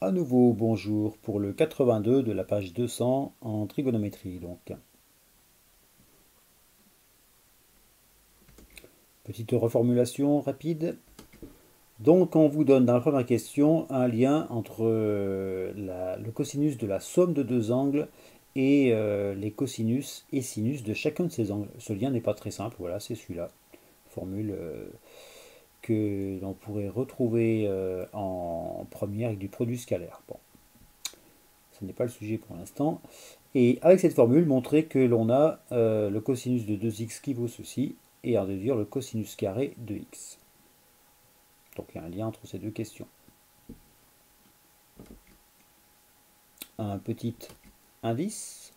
À nouveau, bonjour pour le 82 de la page 200 en trigonométrie. Donc, petite reformulation rapide. Donc, on vous donne dans la première question un lien entre le cosinus de la somme de deux angles et les cosinus et sinus de chacun de ces angles. Ce lien n'est pas très simple, voilà, c'est celui-là. Formule que l'on pourrait retrouver en première avec du produit scalaire. Bon, ce n'est pas le sujet pour l'instant. Et avec cette formule, montrer que l'on a le cosinus de 2x qui vaut ceci, et en déduire le cosinus carré de x. Donc il y a un lien entre ces deux questions. Un petit indice.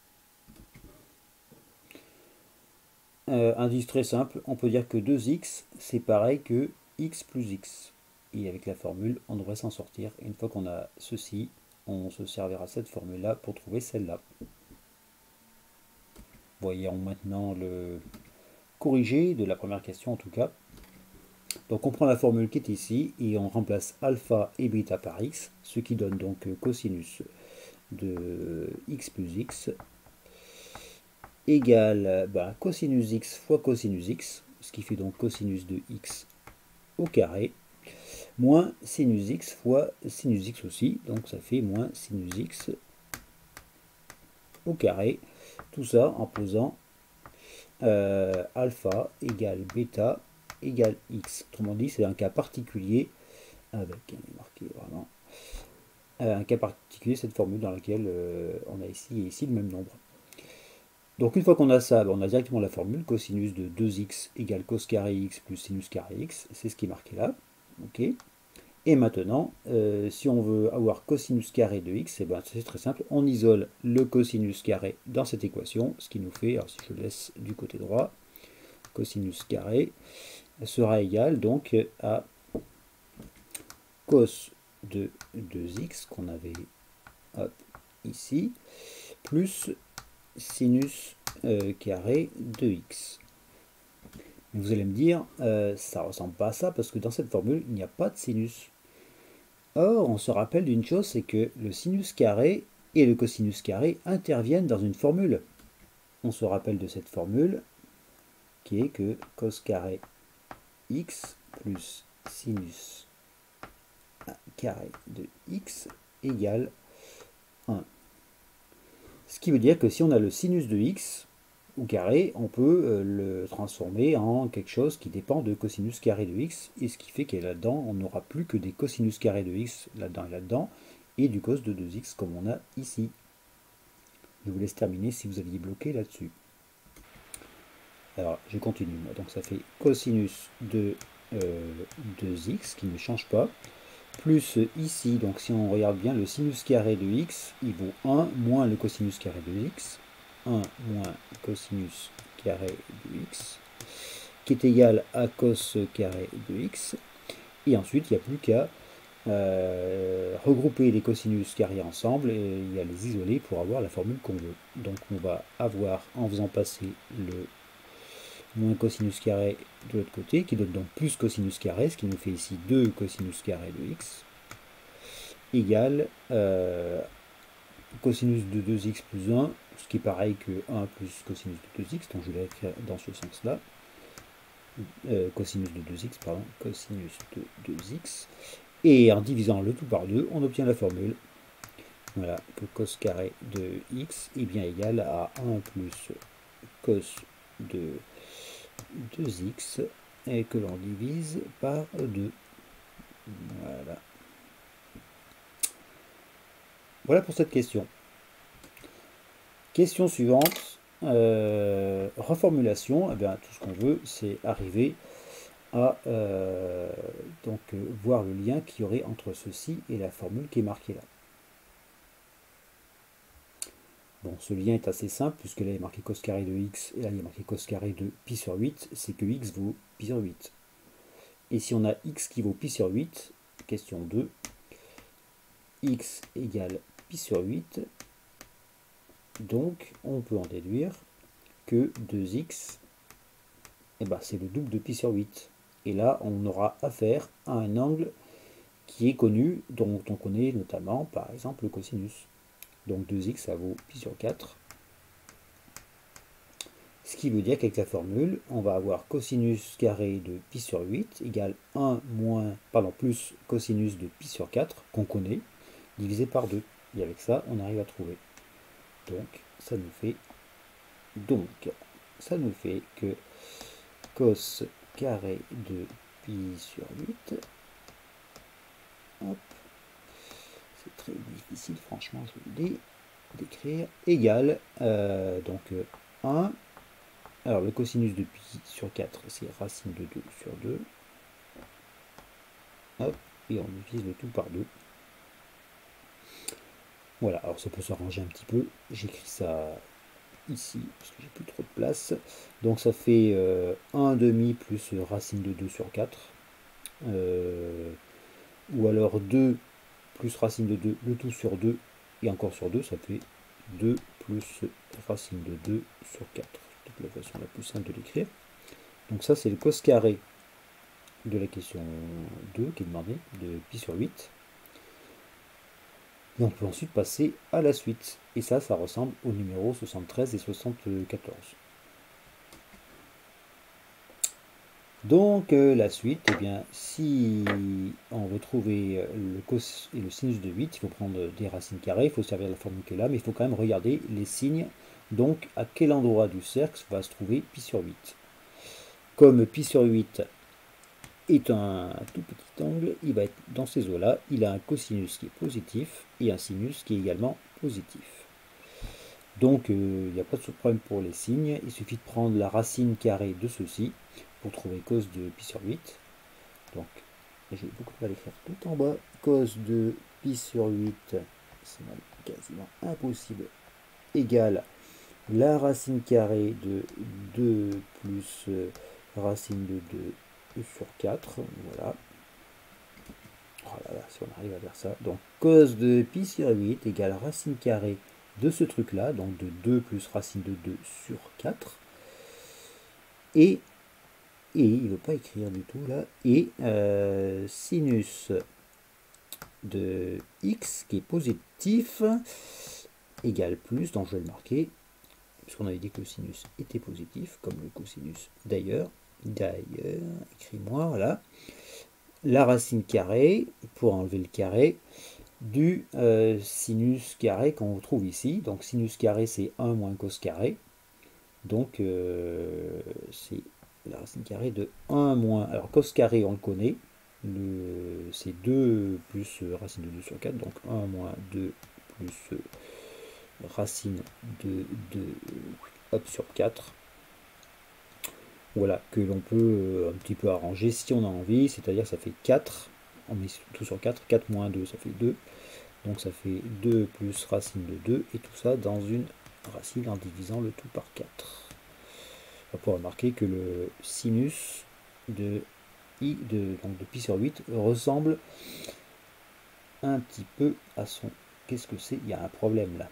Indice très simple, on peut dire que 2x, c'est pareil que x plus x. Et avec la formule, on devrait s'en sortir. Et une fois qu'on a ceci, on se servira de cette formule-là pour trouver celle-là. Voyons maintenant le corrigé de la première question en tout cas. Donc on prend la formule qui est ici et on remplace alpha et bêta par x, ce qui donne donc cosinus de x plus x égale cosinus x fois cosinus x, ce qui fait donc cosinus de x au carré, moins sinus x fois sinus x aussi, donc ça fait moins sinus x au carré, tout ça en posant alpha égale bêta égale x. Autrement dit, c'est un cas particulier avec, marqué vraiment, un cas particulier, cette formule dans laquelle on a ici et ici le même nombre. Donc une fois qu'on a ça, on a directement la formule, cosinus de 2x égale cos carré x plus sinus carré x, c'est ce qui est marqué là. Okay. Et maintenant, si on veut avoir cosinus carré de x, c'est très simple, on isole le cosinus carré dans cette équation, ce qui nous fait, alors si je laisse du côté droit, cosinus carré sera égal donc à cos de 2x qu'on avait ici, plus sinus carré de x. Vous allez me dire, ça ne ressemble pas à ça, parce que dans cette formule, il n'y a pas de sinus. Or, on se rappelle d'une chose, c'est que le sinus carré et le cosinus carré interviennent dans une formule. On se rappelle de cette formule, qui est que cos carré x plus sinus carré de x égale 1. Ce qui veut dire que si on a le sinus de x au carré, on peut le transformer en quelque chose qui dépend de cosinus carré de x, et ce qui fait que là-dedans, on n'aura plus que des cosinus carré de x là-dedans et là-dedans, et du cos de 2x comme on a ici. Je vous laisse terminer si vous aviez bloqué là-dessus. Alors, je continue. Donc ça fait cosinus de 2x, qui ne change pas, plus ici, donc si on regarde bien, le sinus carré de x, il vaut 1 moins le cosinus carré de x, 1 moins cosinus carré de x, qui est égal à cos carré de x, et ensuite il n'y a plus qu'à regrouper les cosinus carrés ensemble et à les isoler pour avoir la formule qu'on veut. Donc on va avoir, en faisant passer le moins cosinus carré de l'autre côté, qui donne donc plus cosinus carré, ce qui nous fait ici 2 cosinus carré de x, égale cosinus de 2x plus 1, ce qui est pareil que 1 plus cosinus de 2x, donc je vais l'écrire dans ce sens-là. Cosinus de 2x, pardon, cosinus de 2x. Et en divisant le tout par 2, on obtient la formule. Voilà, que cos carré de x est bien égal à 1 plus cos de 2x et que l'on divise par 2. Voilà. Voilà pour cette question. Question suivante. Reformulation. Eh bien, tout ce qu'on veut, c'est arriver à voir le lien qu'il y aurait entre ceci et la formule qui est marquée là. Bon, ce lien est assez simple, puisque là il est marqué cos carré de x, et là il est marqué cos carré de pi sur 8, c'est que x vaut pi sur 8. Et si on a x qui vaut pi sur 8, question 2, x égale pi sur 8, donc on peut en déduire que 2x, c'est le double de pi sur 8. Et là, on aura affaire à un angle qui est connu, dont on connaît notamment par exemple le cosinus. Donc 2x ça vaut pi sur 4. Ce qui veut dire qu'avec la formule, on va avoir cosinus carré de pi sur 8 égale 1 plus cosinus de pi sur 4, qu'on connaît, divisé par 2. Et avec ça, on arrive à trouver. Donc, ça nous fait que cos carré de pi sur 8, hop, c'est très difficile, franchement, je vais d'écrire, égale, 1. Alors, le cosinus de pi sur 4, c'est racine de 2 sur 2. Hop, et on divise le tout par 2. Voilà, alors ça peut s'arranger un petit peu. J'écris ça ici, parce que j'ai plus trop de place. Donc ça fait 1,5 plus racine de 2 sur 4. Ou alors 2 plus racine de 2, le tout sur 2. Et encore sur 2, ça fait 2 plus racine de 2 sur 4. C'est la façon la plus simple de l'écrire. Donc ça, c'est le cos carré de la question 2 qui est demandé, de pi sur 8. Et on peut ensuite passer à la suite. Et ça ressemble aux numéros 73 et 74. Donc la suite, eh bien, si on veut trouver le cos et le sinus de 8, il faut prendre des racines carrées, il faut servir la formule qui est là, mais il faut quand même regarder les signes. Donc à quel endroit du cercle va se trouver pi sur 8. Comme pi sur 8 est un tout petit angle, il va être dans ces eaux-là, il a un cosinus qui est positif et un sinus qui est également positif. Donc il n'y a pas de problème pour les signes, il suffit de prendre la racine carrée de ceci pour trouver cos de pi sur 8. Donc j'ai beaucoup de mal à écrire tout en bas, cos de pi sur 8, c'est quasiment impossible, égale la racine carrée de 2 plus racine de 2 sur 4, voilà. Oh là là, si on arrive à faire ça. Donc cos de pi sur 8 égale racine carrée de ce truc là, donc de 2 plus racine de 2 sur 4. Et il ne veut pas écrire du tout là. Et sinus de x qui est positif égale plus, donc je vais le marquer, puisqu'on avait dit que le sinus était positif, comme le cosinus d'ailleurs, écris-moi, voilà, la racine carrée, pour enlever le carré, du sinus carré qu'on trouve ici. Donc sinus carré, c'est 1 moins cos carré. Donc c'est la racine carrée de 1 moins... Alors cos carré, on le connaît. C'est 2 plus racine de 2 sur 4. Donc 1 moins 2 plus racine de 2 hop, sur 4. Voilà, que l'on peut un petit peu arranger si on a envie, c'est-à-dire que ça fait 4, on met tout sur 4, 4 moins 2, ça fait 2, donc ça fait 2 plus racine de 2, et tout ça dans une racine en divisant le tout par 4. On va pouvoir remarquer que le sinus de pi sur 8 ressemble un petit peu à son... Qu'est-ce que c'est? Il y a un problème là.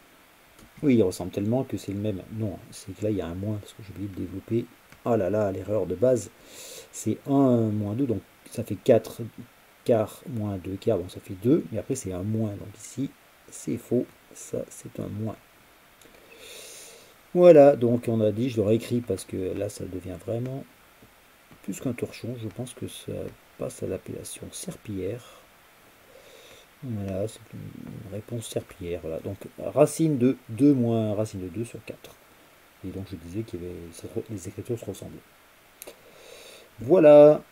Oui, il ressemble tellement que c'est le même. Non, c'est que là il y a un moins, parce que j'ai oublié de développer. Oh là là, l'erreur de base, c'est 1 moins 2, donc ça fait 4 quarts moins 2 quarts, donc ça fait 2, mais après c'est un moins, donc ici c'est faux, ça c'est un moins. Voilà, donc on a dit, je l'aurais écrit parce que là ça devient vraiment plus qu'un torchon, je pense que ça passe à l'appellation serpillière. Voilà, c'est une réponse serpillière, voilà, donc racine de 2 moins racine de 2 sur 4. Et donc je disais que les écritures se ressemblaient. Voilà.